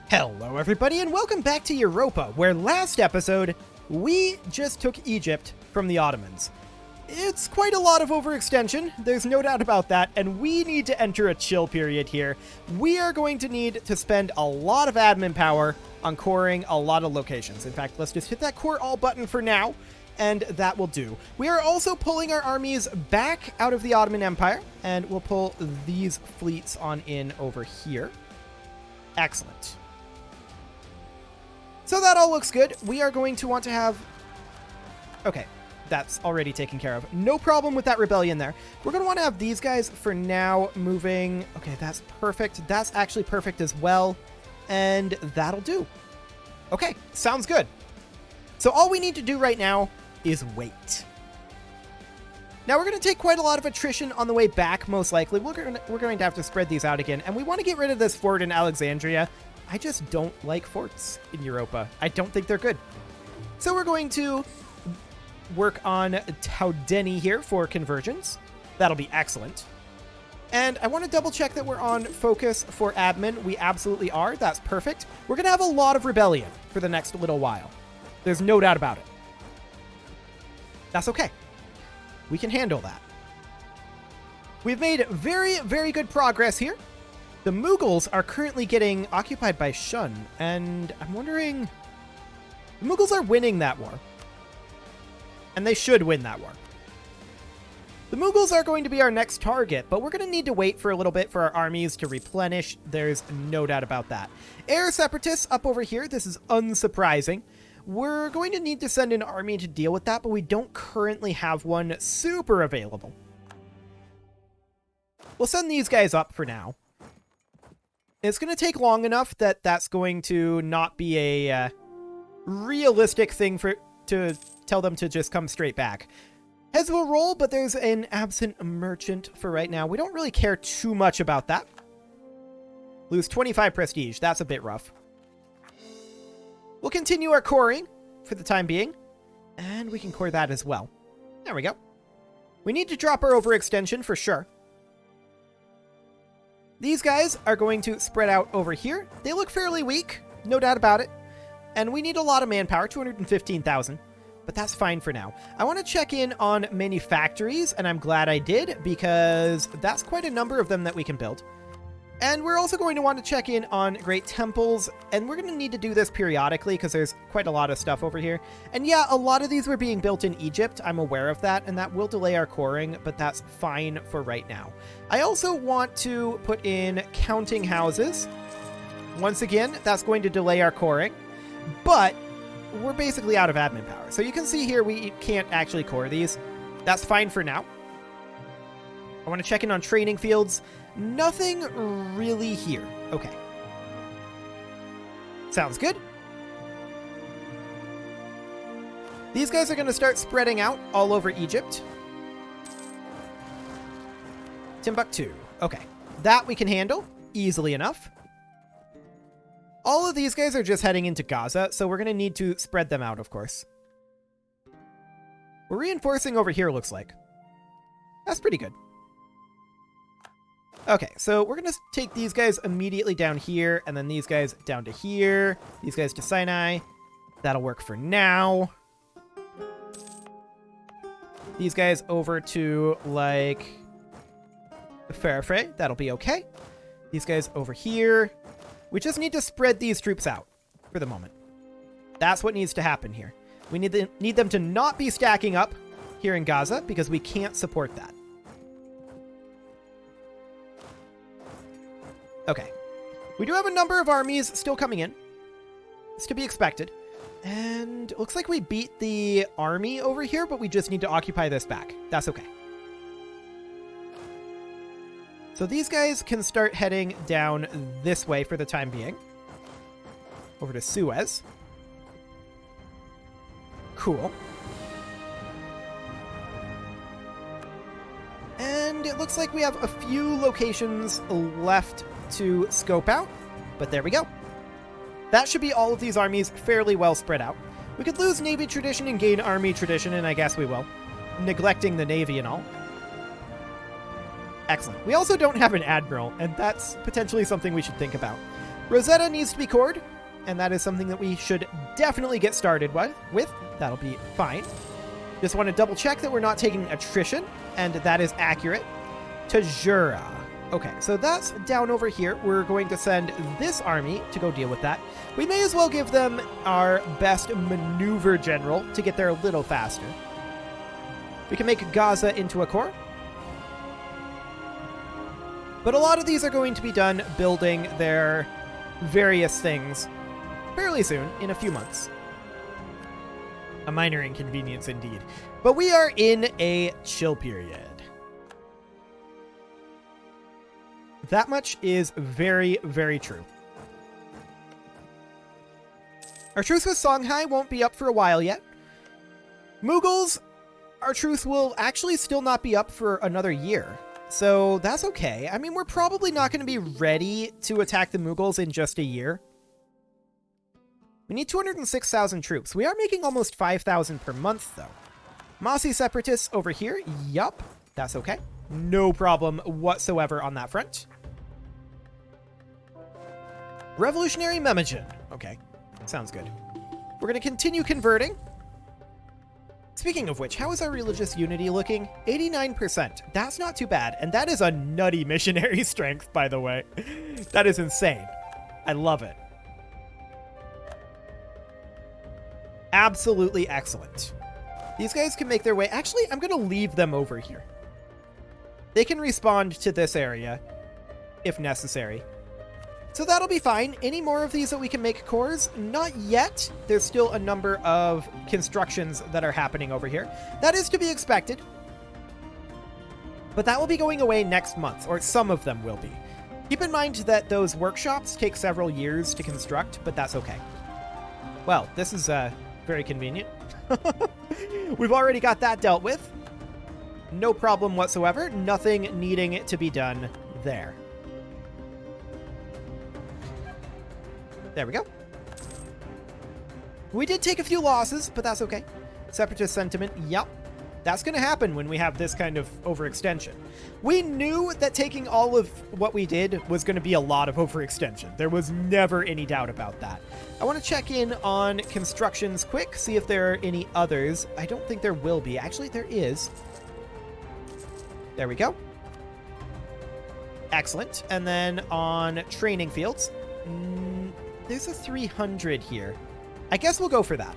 Hello everybody and welcome back to Europa, where last episode, we just took Egypt from the Ottomans. It's quite a lot of overextension, there's no doubt about that, and we need to enter a chill period here. We are going to need to spend a lot of admin power on coring a lot of locations. In fact, let's just hit that core all button for now, and that will do. We are also pulling our armies back out of the Ottoman Empire, and we'll pull these fleets on in over here. Excellent. So that all looks good. We are going to want to have... Okay, that's already taken care of. No problem with that rebellion there. We're going to want to have these guys for now moving... Okay, that's perfect. That's actually perfect as well. And that'll do. Okay, sounds good. So all we need to do right now is wait. Now, we're going to take quite a lot of attrition on the way back, most likely. We're going to have to spread these out again. And we want to get rid of this fort in Alexandria. I just don't like forts in Europa. I don't think they're good. So we're going to work on Taudeni here for conversions. That'll be excellent. And I want to double check that we're on focus for admin. We absolutely are. That's perfect. We're going to have a lot of rebellion for the next little while. There's no doubt about it. That's okay. We can handle that. We've made very, very good progress here. The Mughals are currently getting occupied by Shun, and I'm wondering... The Mughals are winning that war. And they should win that war. The Mughals are going to be our next target, but we're going to need to wait for a little bit for our armies to replenish. There's no doubt about that. Air Separatists up over here. This is unsurprising. We're going to need to send an army to deal with that, but we don't currently have one super available. We'll send these guys up for now. It's going to take long enough that that's going to not be a realistic thing to tell them to just come straight back. Heads will roll, but there's an absent merchant for right now. We don't really care too much about that. Lose 25 prestige. That's a bit rough. We'll continue our coring for the time being, and we can core that as well. There we go. We need to drop our overextension for sure. These guys are going to spread out over here. They look fairly weak, no doubt about it. And we need a lot of manpower, 215,000. But that's fine for now. I want to check in on manufactories, and I'm glad I did, because that's quite a number of them that we can build. And we're also going to want to check in on great temples, and we're going to need to do this periodically because there's quite a lot of stuff over here. And yeah, a lot of these were being built in Egypt. I'm aware of that, and that will delay our coring, but that's fine for right now. I also want to put in counting houses. Once again, that's going to delay our coring, but we're basically out of admin power. So you can see here we can't actually core these. That's fine for now. I want to check in on training fields. Nothing really here. Okay. Sounds good. These guys are going to start spreading out all over Egypt. Timbuktu. Okay. That we can handle easily enough. All of these guys are just heading into Gaza, so we're going to need to spread them out, of course. We're reinforcing over here, looks like. That's pretty good. Okay, so we're going to take these guys immediately down here, and then these guys down to here, these guys to Sinai. That'll work for now. These guys over to, like, Farafre. That'll be okay. These guys over here. We just need to spread these troops out for the moment. That's what needs to happen here. We need them to not be stacking up here in Gaza, because we can't support that. Okay. We do have a number of armies still coming in. It's to be expected. And it looks like we beat the army over here, but we just need to occupy this back. That's okay. So these guys can start heading down this way for the time being. Over to Suez. Cool. And it looks like we have a few locations left to scope out, but there we go. That should be all of these armies fairly well spread out. We could lose Navy tradition and gain Army tradition, and I guess we will, neglecting the Navy and all. Excellent. We also don't have an admiral, and that's potentially something we should think about. Rosetta needs to be cored, and that is something that we should definitely get started with. That'll be fine. Just want to double check that we're not taking attrition, and that is accurate. Tajura. Okay, so that's down over here. We're going to send this army to go deal with that. We may as well give them our best maneuver general to get there a little faster. We can make Gaza into a core. But a lot of these are going to be done building their various things fairly soon, in a few months. A minor inconvenience indeed. But we are in a chill period. That much is very, very true. Our truce with Songhai won't be up for a while yet. Mughals, our truce will actually still not be up for another year. So that's okay. I mean, we're probably not going to be ready to attack the Mughals in just a year. We need 206,000 troops. We are making almost 5,000 per month, though. Mossi Separatists over here. Yup. That's okay. No problem whatsoever on that front. Revolutionary Memmingen. Okay. Sounds good. We're going to continue converting. Speaking of which, how is our religious unity looking? 89%. That's not too bad. And that is a nutty missionary strength, by the way. That is insane. I love it. Absolutely excellent. These guys can make their way. Actually, I'm going to leave them over here. They can respond to this area if necessary. So that'll be fine. Any more of these that we can make cores? Not yet. There's still a number of constructions that are happening over here. That is to be expected. But that will be going away next month, or some of them will be. Keep in mind that those workshops take several years to construct, but that's okay. Well, this is very convenient. We've already got that dealt with. No problem whatsoever. Nothing needing to be done there. There we go. We did take a few losses, but that's okay. Separatist sentiment, yep. That's going to happen when we have this kind of overextension. We knew that taking all of what we did was going to be a lot of overextension. There was never any doubt about that. I want to check in on constructions quick, see if there are any others. I don't think there will be. Actually, there is. There we go. Excellent. And then on training fields, there's a 300 here. I guess we'll go for that.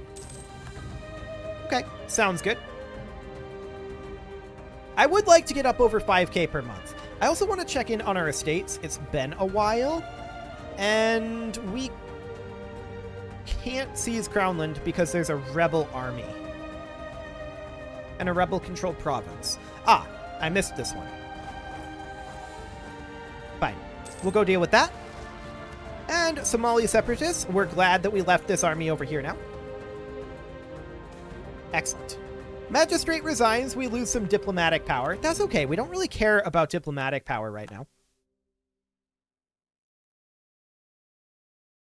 Okay, sounds good. I would like to get up over 5k per month. I also want to check in on our estates. It's been a while, and we can't seize Crownland because there's a rebel army and a rebel-controlled province. Ah, I missed this one. Fine. We'll go deal with that. And Somali Separatists, we're glad that we left this army over here now. Excellent. Magistrate resigns, we lose some diplomatic power. That's okay, we don't really care about diplomatic power right now.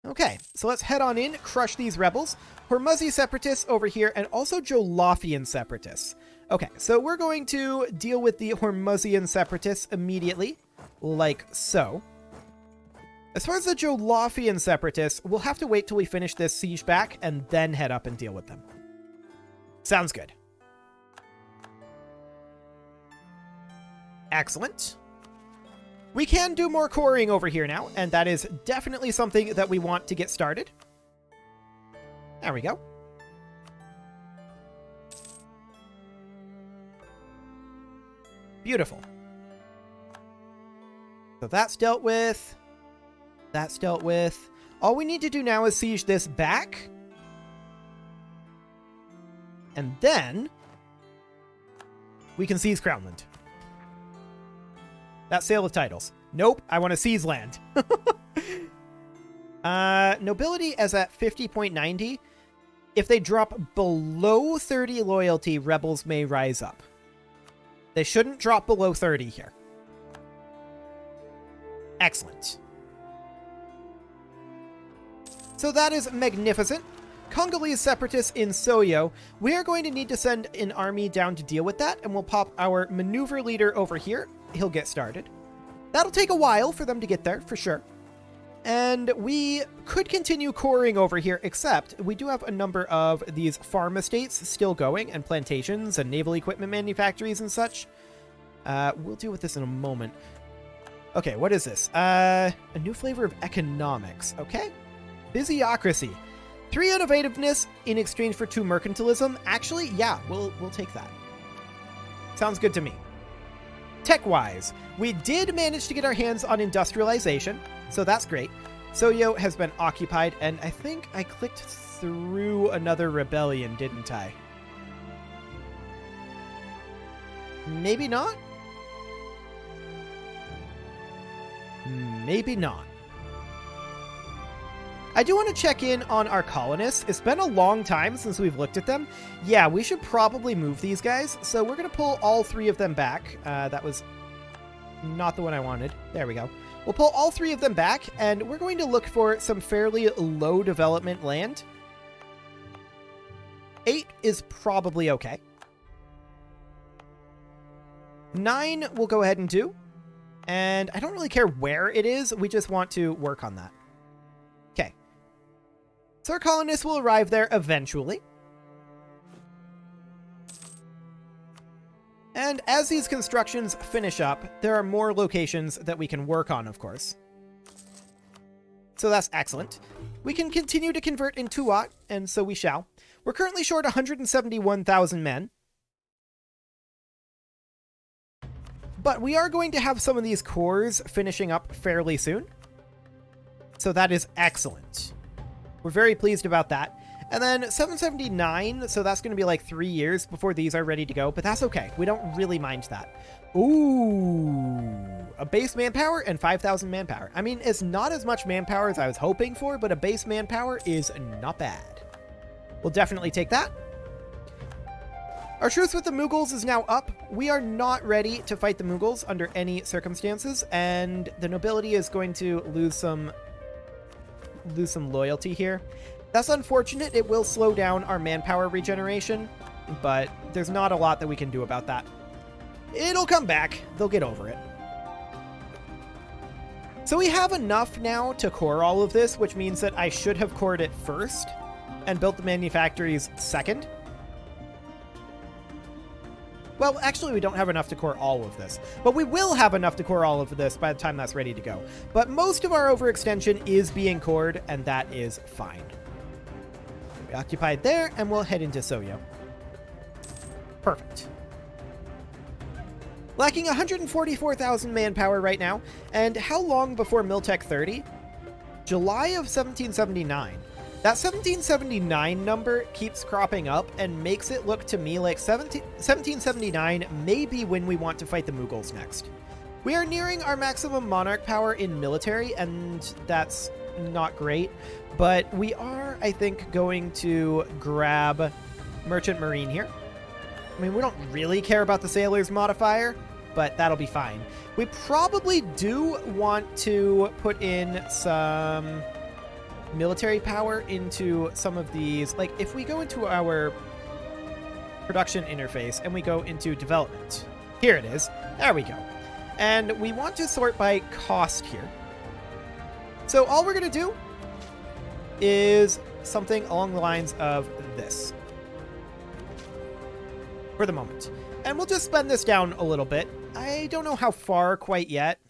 Okay, so let's head on in, crush these rebels. Hormuzzi Separatists over here, and also Joloffian Separatists. Okay, so we're going to deal with the Hormuzzian Separatists immediately, like so. As far as the Joloffian Separatists, we'll have to wait till we finish this siege back and then head up and deal with them. Sounds good. Excellent. We can do more coring over here now, and that is definitely something that we want to get started. There we go. Beautiful. So that's dealt with. That's dealt with. All we need to do now is siege this back. And then we can seize Crownland. That's sale of titles. Nope, I want to seize land. Nobility is at 50.90. If they drop below 30 loyalty, rebels may rise up. They shouldn't drop below 30 here. Excellent. So that is magnificent. Congolese Separatists in Soyo. We are going to need to send an army down to deal with that, and we'll pop our maneuver leader over here. He'll get started. That'll take a while for them to get there, for sure. And we could continue coring over here, except we do have a number of these farm estates still going, and plantations and naval equipment manufactories and such. We'll deal with this in a moment. Okay, what is this? A new flavor of economics. Okay. Busyocracy. 3 innovativeness in exchange for 2 mercantilism. Actually, yeah, we'll take that. Sounds good to me. Tech-wise, we did manage to get our hands on industrialization, so that's great. Soyo has been occupied, and I think I clicked through another rebellion, didn't I? Maybe not? Maybe not. I do want to check in on our colonists. It's been a long time since we've looked at them. Yeah, we should probably move these guys. So we're going to pull all 3 of them back. That was not the one I wanted. There we go. We'll pull all 3 of them back, and we're going to look for some fairly low development land. 8 is probably okay. 9 we'll go ahead and do. And I don't really care where it is. We just want to work on that. Okay. So our colonists will arrive there eventually. And as these constructions finish up, there are more locations that we can work on, of course. So that's excellent. We can continue to convert in Tuat, and so we shall. We're currently short 171,000 men. But we are going to have some of these cores finishing up fairly soon. So that is excellent. We're very pleased about that. And then 779, so that's going to be like 3 years before these are ready to go, but that's okay. We don't really mind that. Ooh, a base manpower and 5,000 manpower. I mean, it's not as much manpower as I was hoping for, but a base manpower is not bad. We'll definitely take that. Our truce with the Mughals is now up. We are not ready to fight the Mughals under any circumstances, and the nobility is going to lose some loyalty here. That's unfortunate. It will slow down our manpower regeneration, but there's not a lot that we can do about that. It'll come back. They'll get over it. So we have enough now to core all of this, which means that I should have cored it first and built the manufactories second. Well, actually, we don't have enough to core all of this, but we will have enough to core all of this by the time that's ready to go. But most of our overextension is being cored, and that is fine. We occupied there, and we'll head into Soyo. Perfect. Lacking 144,000 manpower right now, and how long before Miltech 30? July of 1779. That 1779 number keeps cropping up and makes it look to me like 1779 may be when we want to fight the Mughals next. We are nearing our maximum monarch power in military, and that's not great, but we are, I think, going to grab Merchant Marine here. I mean, we don't really care about the Sailors modifier, but that'll be fine. We probably do want to put in some military power into some of these. Like, if we go into our production interface and we go into development, here it is. There we go. And we want to sort by cost here. So all we're going to do is something along the lines of this for the moment. And we'll just spend this down a little bit. I don't know how far quite yet,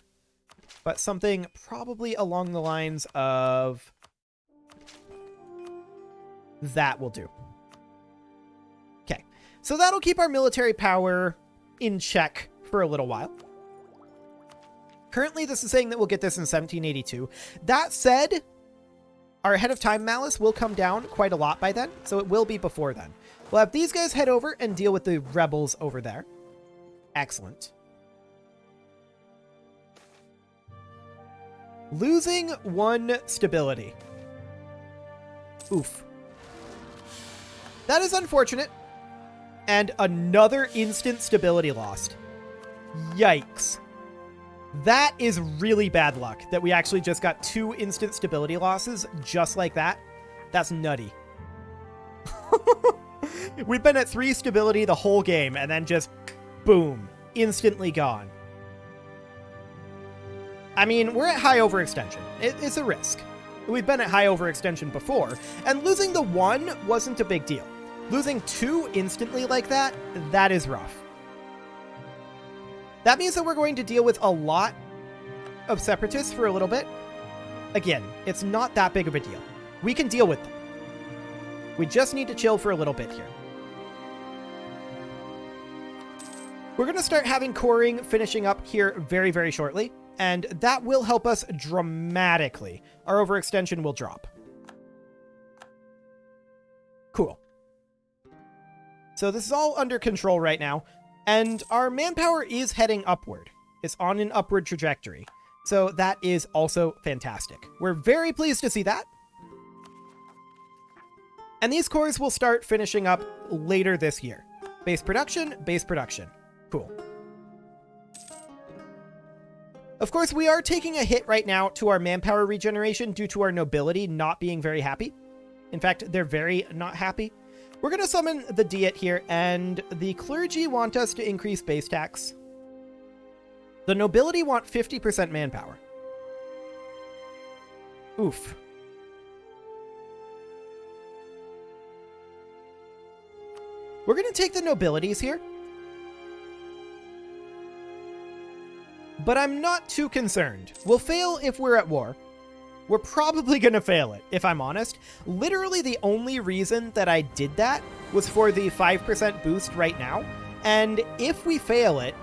but something probably along the lines of that will do. Okay, so that'll keep our military power in check for a little while. Currently, this is saying that we'll get this in 1782. That said, our Ahead of Time Malice will come down quite a lot by then, so it will be before then. We'll have these guys head over and deal with the rebels over there. Excellent. Losing 1 stability. Oof. That is unfortunate. And another instant stability lost. Yikes. That is really bad luck that we actually just got 2 instant stability losses just like that. That's nutty. We've been at 3 stability the whole game and then just boom, instantly gone. I mean, we're at high overextension. It's a risk. We've been at high overextension before, and losing the 1 wasn't a big deal. Losing 2 instantly like that, that is rough. That means that we're going to deal with a lot of Separatists for a little bit. Again, it's not that big of a deal. We can deal with them. We just need to chill for a little bit here. We're going to start having coring finishing up here very, very shortly, and that will help us dramatically. Our overextension will drop. Cool. So this is all under control right now, and our manpower is heading upward. It's on an upward trajectory. So that is also fantastic. We're very pleased to see that. And these cores will start finishing up later this year. Base production, base production. Cool. Of course, we are taking a hit right now to our manpower regeneration due to our nobility not being very happy. In fact, they're very not happy. We're going to summon the Diet here, and the clergy want us to increase base tax. The nobility want 50% manpower. Oof. We're going to take the nobilities here. But I'm not too concerned. We'll fail if we're at war. We're probably going to fail it, if I'm honest. Literally the only reason that I did that was for the 5% boost right now. And if we fail it,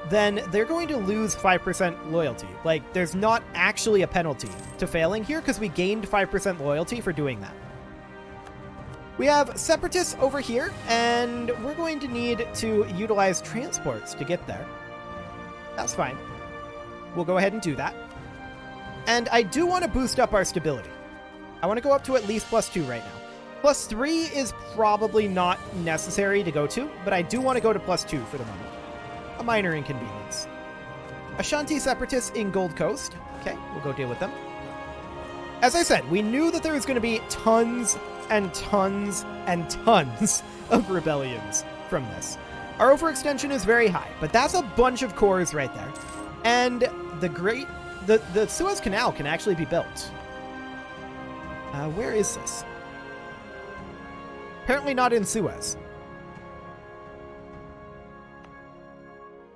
then they're going to lose 5% loyalty. Like, there's not actually a penalty to failing here because we gained 5% loyalty for doing that. We have Separatists over here, and we're going to need to utilize transports to get there. That's fine. We'll go ahead and do that. And I do want to boost up our stability. I want to go up to at least +2 right now. +3 is probably not necessary to go to, but I do want to go to +2 for the moment. A minor inconvenience. Ashanti Separatists in Gold Coast. Okay, we'll go deal with them. As I said, we knew that there was going to be tons and tons and tons of rebellions from this. Our overextension is very high, but that's a bunch of cores right there. And the Suez Canal can actually be built. Where is this? Apparently not in Suez.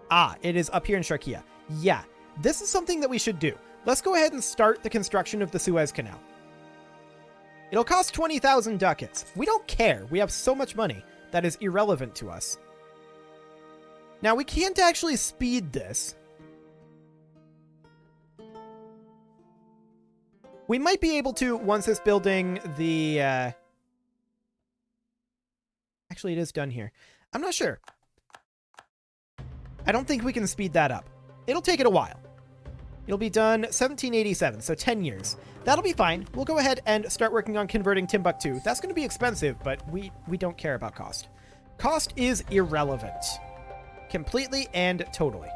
Ah, it is up here in Sharkia. Yeah, this is something that we should do. Let's go ahead and start the construction of the Suez Canal. It'll cost 20,000 ducats. We don't care. We have so much money that is irrelevant to us. Now, we can't actually speed this. We might be able to once it's building the... Actually, it is done here. I'm not sure. I don't think we can speed that up. It'll take it a while. It'll be done 1787, so 10 years. That'll be fine. We'll go ahead and start working on converting Timbuktu. That's going to be expensive, but we don't care about cost. Cost is irrelevant. Completely and totally.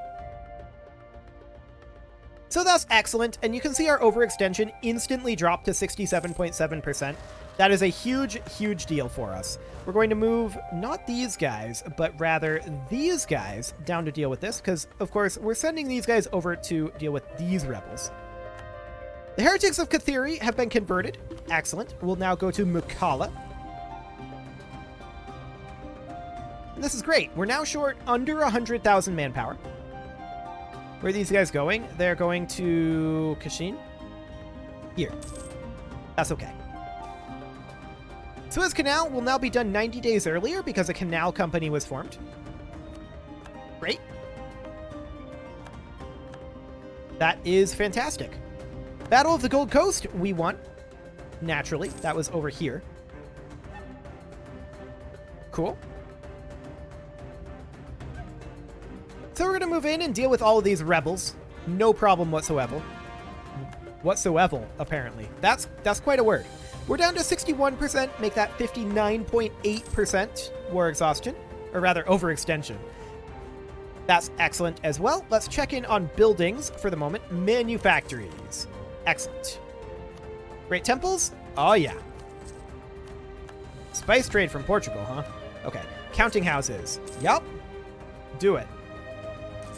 So that's excellent, and you can see our overextension instantly dropped to 67.7%. That is a huge, huge deal for us. We're going to move not these guys, but rather these guys down to deal with this, because, of course, we're sending these guys over to deal with these rebels. The Heretics of Kathiri have been converted. Excellent. We'll now go to Mukalla. And this is great. We're now short under 100,000 manpower. Where are these guys going? They're going to Kashin. Here. That's okay. Suez Canal will now be done 90 days earlier because a canal company was formed. Great. That is fantastic. Battle of the Gold Coast, we won. Naturally, that was over here. Cool. So we're going to move in and deal with all of these rebels. No problem whatsoever. Whatsoever, apparently. That's quite a word. We're down to 61%, make that 59.8% war exhaustion, or rather overextension. That's excellent as well. Let's check in on buildings for the moment. Manufactories. Excellent. Great temples? Oh yeah. Spice trade from Portugal, huh? Okay. Counting houses. Yup. Do it.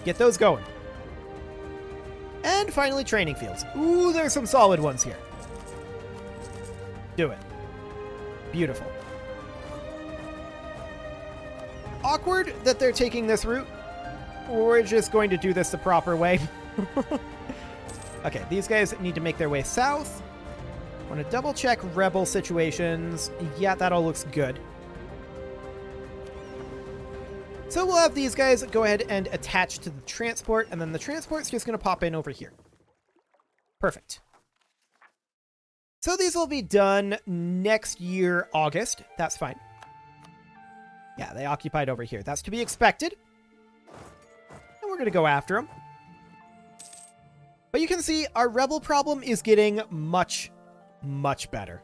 Get those going. And finally, training fields. Ooh, there's some solid ones here. Do it. Beautiful. Awkward that they're taking this route. We're just going to do this the proper way. Okay, these guys need to make their way south. Want to double check rebel situations. Yeah, that all looks good. So we'll have these guys go ahead and attach to the transport, and then the transport's just going to pop in over here. Perfect. So these will be done next year, August. That's fine. Yeah, they occupied over here. That's to be expected. And we're going to go after them. But you can see our rebel problem is getting much, much better.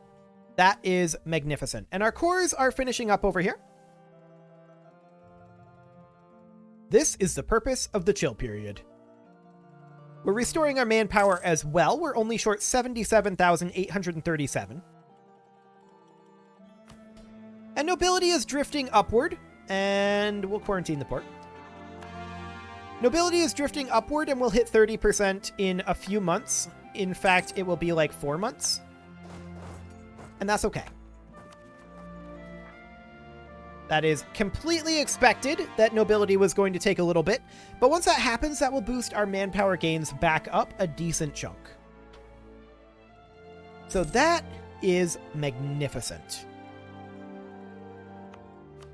That is magnificent. And our cores are finishing up over here. This is the purpose of the chill period. We're restoring our manpower as well. We're only short 77,837. And nobility is drifting upward, and we'll quarantine the port. Nobility is drifting upward, and we'll hit 30% in a few months. In fact, it will be like 4 months. And that's okay. That is completely expected that nobility was going to take a little bit, but once that happens, that will boost our manpower gains back up a decent chunk. So that is magnificent.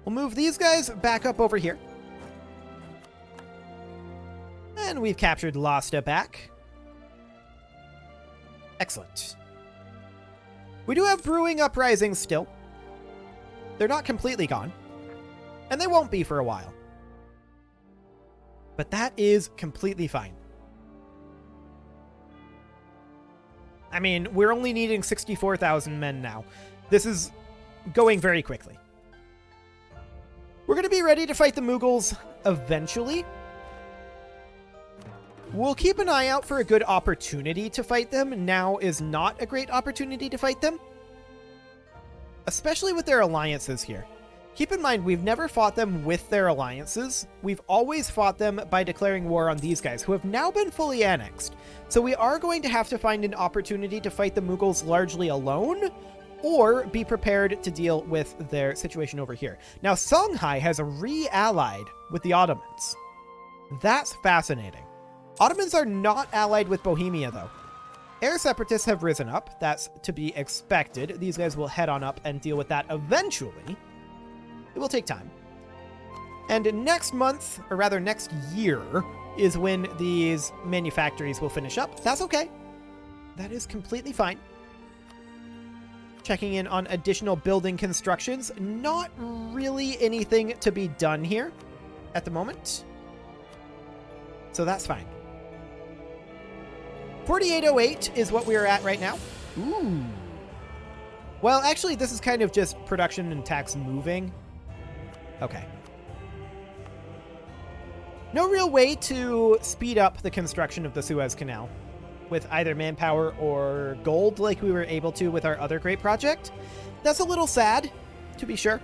We'll move these guys back up over here. And we've captured Lasta back. Excellent. We do have brewing uprisings still. They're not completely gone. And they won't be for a while. But that is completely fine. I mean, we're only needing 64,000 men now. This is going very quickly. We're going to be ready to fight the Mughals eventually. We'll keep an eye out for a good opportunity to fight them. Now is not a great opportunity to fight them. Especially with their alliances here. Keep in mind, we've never fought them with their alliances. We've always fought them by declaring war on these guys, who have now been fully annexed. So we are going to have to find an opportunity to fight the Mughals largely alone, or be prepared to deal with their situation over here. Now, Songhai has re-allied with the Ottomans. That's fascinating. Ottomans are not allied with Bohemia, though. Air Separatists have risen up. That's to be expected. These guys will head on up and deal with that eventually. It will take time. And next month, or rather next year, is when these manufactories will finish up. That's okay. That is completely fine. Checking in on additional building constructions. Not really anything to be done here at the moment. So that's fine. 4808 is what we are at right now. Ooh. Well, actually, this is kind of just production and tax moving. Okay. No real way to speed up the construction of the Suez Canal with either manpower or gold like we were able to with our other great project. That's a little sad, to be sure.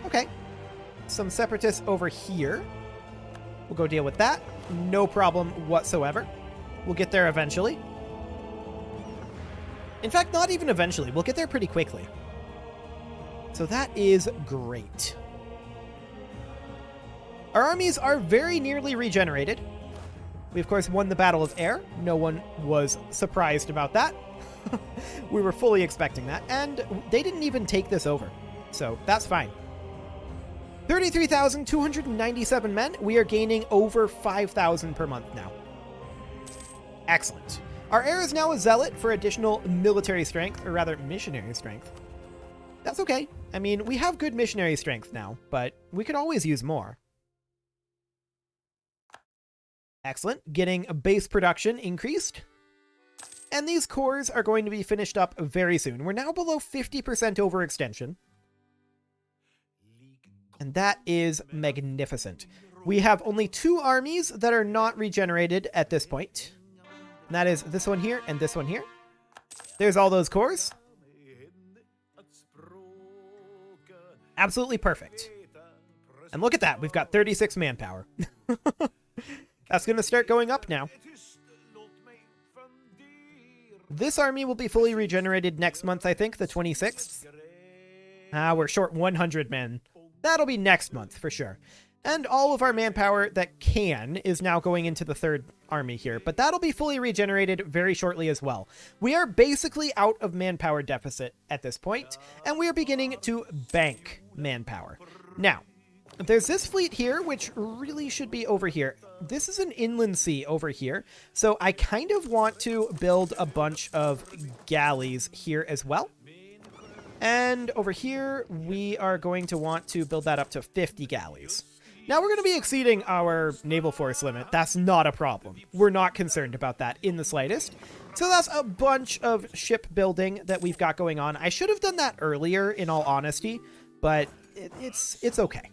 Okay. Some separatists over here. We'll go deal with that. No problem whatsoever. We'll get there eventually. In fact, not even eventually. We'll get there pretty quickly. So that is great. Our armies are very nearly regenerated. We, of course, won the Battle of Air. No one was surprised about that. We were fully expecting that. And they didn't even take this over. So that's fine. 33,297 men. We are gaining over 5,000 per month now. Excellent. Our heir is now a zealot for additional military strength, or rather missionary strength. That's okay. I mean, we have good missionary strength now, but we could always use more. Excellent. Getting base production increased. And these cores are going to be finished up very soon. We're now below 50% overextension. And that is magnificent. We have only 2 armies that are not regenerated at this point. And that is this one here and this one here. There's all those cores. Absolutely perfect. And look at that. We've got 36 manpower. That's going to start going up now. This army will be fully regenerated next month, I think, the 26th. We're short 100 men. That'll be next month, for sure. And all of our manpower that can is now going into the third army here, but that'll be fully regenerated very shortly as well. We are basically out of manpower deficit at this point, and we are beginning to bank manpower. Now, there's this fleet here, which really should be over here. This is an inland sea over here, so I kind of want to build a bunch of galleys here as well. And over here, we are going to want to build that up to 50 galleys. Now, we're going to be exceeding our naval force limit. That's not a problem. We're not concerned about that in the slightest. So that's a bunch of shipbuilding that we've got going on. I should have done that earlier, in all honesty, but it's okay.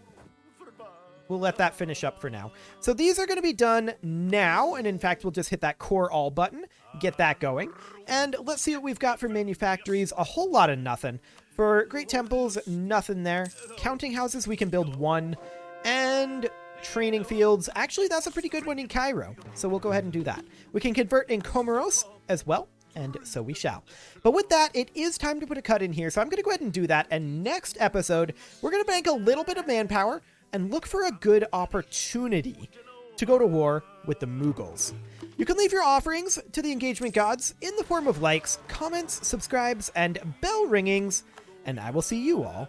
We'll let that finish up for now. So these are going to be done now, and in fact, we'll just hit that core all button, get that going. And let's see what we've got for manufactories. A whole lot of nothing. For Great Temples, nothing there. Counting houses, we can build one. And training fields, actually that's a pretty good one in Cairo, so we'll go ahead and do that. We can convert in Comoros as well, and so we shall. But with that, it is time to put a cut in here, so I'm going to go ahead and do that, and next episode, we're going to bank a little bit of manpower and look for a good opportunity to go to war with the Mughals. You can leave your offerings to the engagement gods in the form of likes, comments, subscribes, and bell ringings, and I will see you all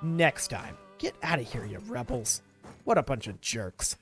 next time. Get out of here, you rebels. What a bunch of jerks.